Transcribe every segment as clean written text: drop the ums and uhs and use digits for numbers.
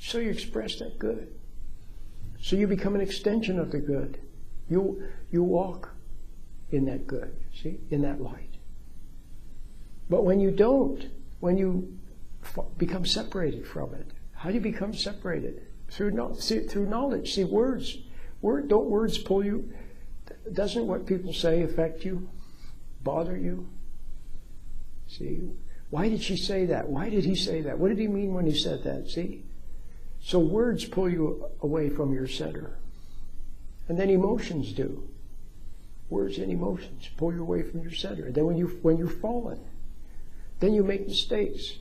So you express that good. So you become an extension of the good. You walk in that good, see, in that light. But when you don't, when you become separated from it, how do you become separated? Through knowledge. See, don't words pull you? Doesn't what people say affect you? Bother you? See, why did she say that? Why did he say that? What did he mean when he said that? See? So words pull you away from your center. And then emotions do. Words and emotions pull you away from your center. And then when you're fallen, then you make mistakes.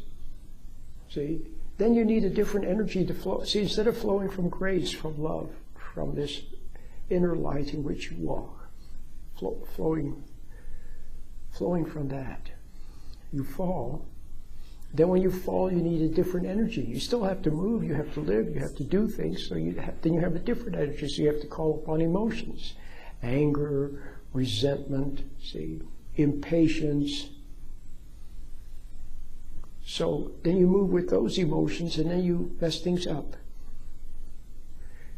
See? Then you need a different energy to flow. See, instead of flowing from grace, from love, from this inner light in which you walk, flowing from that, you fall. Then when you fall, you need a different energy. You still have to move, you have to live, you have to do things, so then you have a different energy, so you have to call upon emotions. Anger, resentment, see, impatience. So then you move with those emotions, and then you mess things up.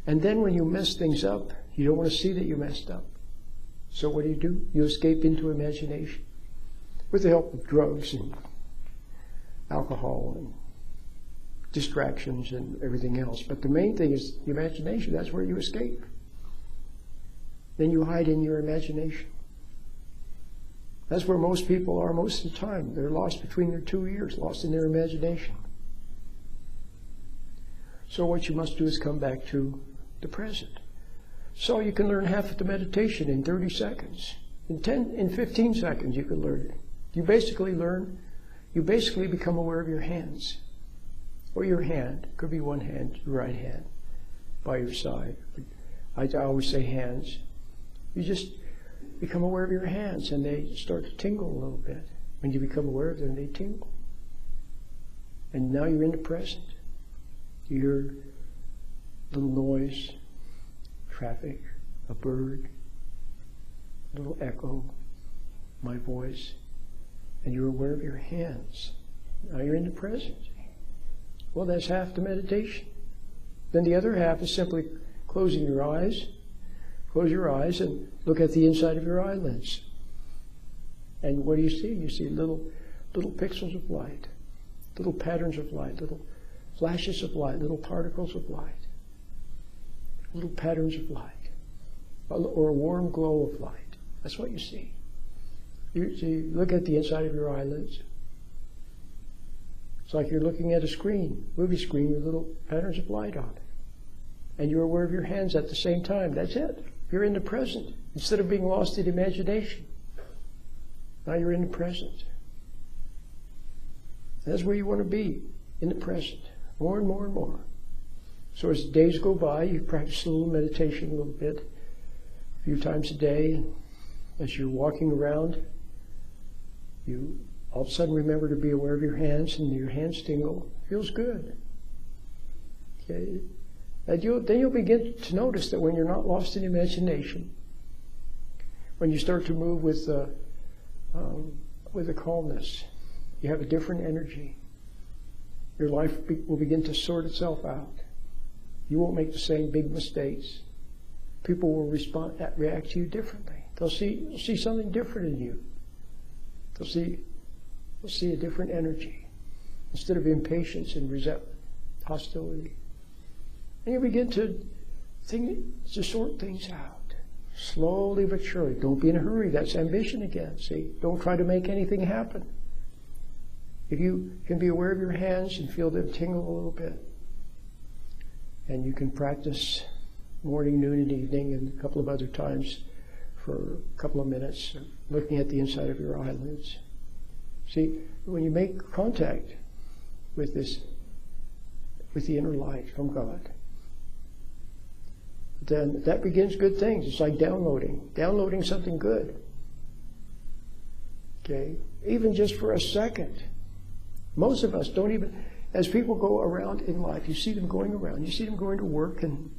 And then when you mess things up, you don't want to see that you messed up. So what do? You escape into imagination with the help of drugs and alcohol and distractions and everything else. But the main thing is the imagination. That's where you escape. Then you hide in your imagination. That's where most people are most of the time. They're lost between their two ears, lost in their imagination. So what you must do is come back to the present. So you can learn half of the meditation in 30 seconds. In 15 seconds you can learn it. You basically become aware of your hands. Or your hand. Could be one hand, your right hand, by your side. I always say hands. You just become aware of your hands, and they start to tingle a little bit. When you become aware of them, they tingle. And now you're in the present. You hear a little noise, traffic, a bird, a little echo, my voice, and you're aware of your hands. Now you're in the present. Well, that's half the meditation. Then the other half is simply closing your eyes. Close your eyes and look at the inside of your eyelids. And what do you see? You see little pixels of light, little patterns of light, little flashes of light, little particles of light, little patterns of light, or a warm glow of light. That's what you see. You look at the inside of your eyelids. It's like you're looking at a screen, movie screen with little patterns of light on it. And you're aware of your hands at the same time. That's it. You're in the present. Instead of being lost in imagination, now you're in the present. That's where you want to be, in the present, more and more and more. So as the days go by, you practice a little meditation a little bit, a few times a day. And as you're walking around, you all of a sudden remember to be aware of your hands, and your hands tingle. Feels good. Okay. And then you'll begin to notice that when you're not lost in imagination, when you start to move with a calmness, you have a different energy. Your life will begin to sort itself out. You won't make the same big mistakes. People will react to you differently. They'll see something different in you. They'll see a different energy instead of impatience and resentment, hostility. And you begin to sort things out, slowly but surely. Don't be in a hurry. That's ambition again. See, don't try to make anything happen. If you can be aware of your hands and feel them tingle a little bit, and you can practice morning, noon, and evening, and a couple of other times for a couple of minutes, looking at the inside of your eyelids. See, when you make contact with the inner light from God, then that begins good things. It's like downloading something good. Okay? Even just for a second. Most of us don't even, as people go around in life, you see them going around. You see them going to work and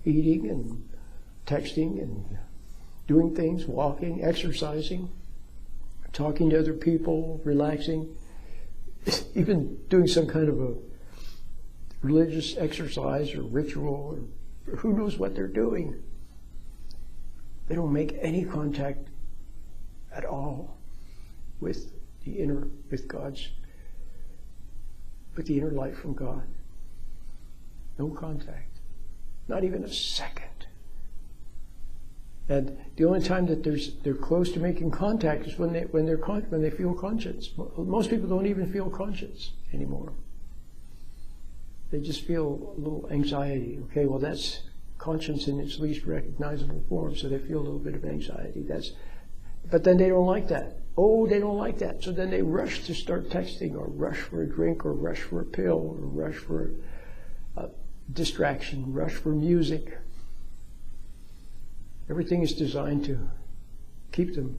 eating and texting and doing things, walking, exercising, talking to other people, relaxing, even doing some kind of a religious exercise or ritual or who knows what they're doing. They don't make any contact at all with the inner light from God. No contact. Not even a second. And the only time that they're close to making contact is when they feel conscience. Most people don't even feel conscience anymore. They just feel a little anxiety. Okay, well that's conscience in its least recognizable form, so they feel a little bit of anxiety. But then they don't like that. Oh, they don't like that. So then they rush to start texting, or rush for a drink, or rush for a pill, or rush for a distraction, rush for music. Everything is designed to keep them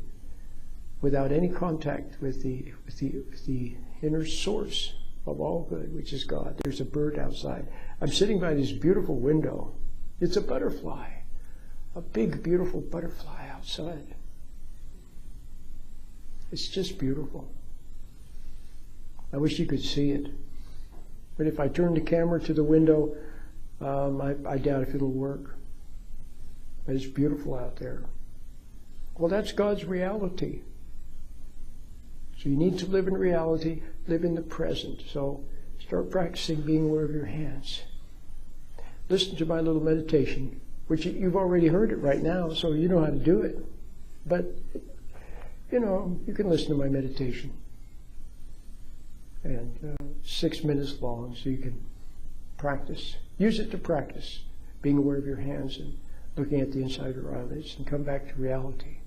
without any contact with the inner source of all good, which is God. There's a bird outside. I'm sitting by this beautiful window. It's a butterfly, a big, beautiful butterfly outside. It's just beautiful. I wish you could see it. But if I turn the camera to the window, I doubt if it'll work. But it's beautiful out there. Well, that's God's reality. So you need to live in reality, live in the present. So start practicing being aware of your hands. Listen to my little meditation, which you've already heard it right now, so you know how to do it. But, you can listen to my meditation. And 6 minutes long, so you can practice. Use it to practice being aware of your hands and looking at the inside of your eyelids, and come back to reality.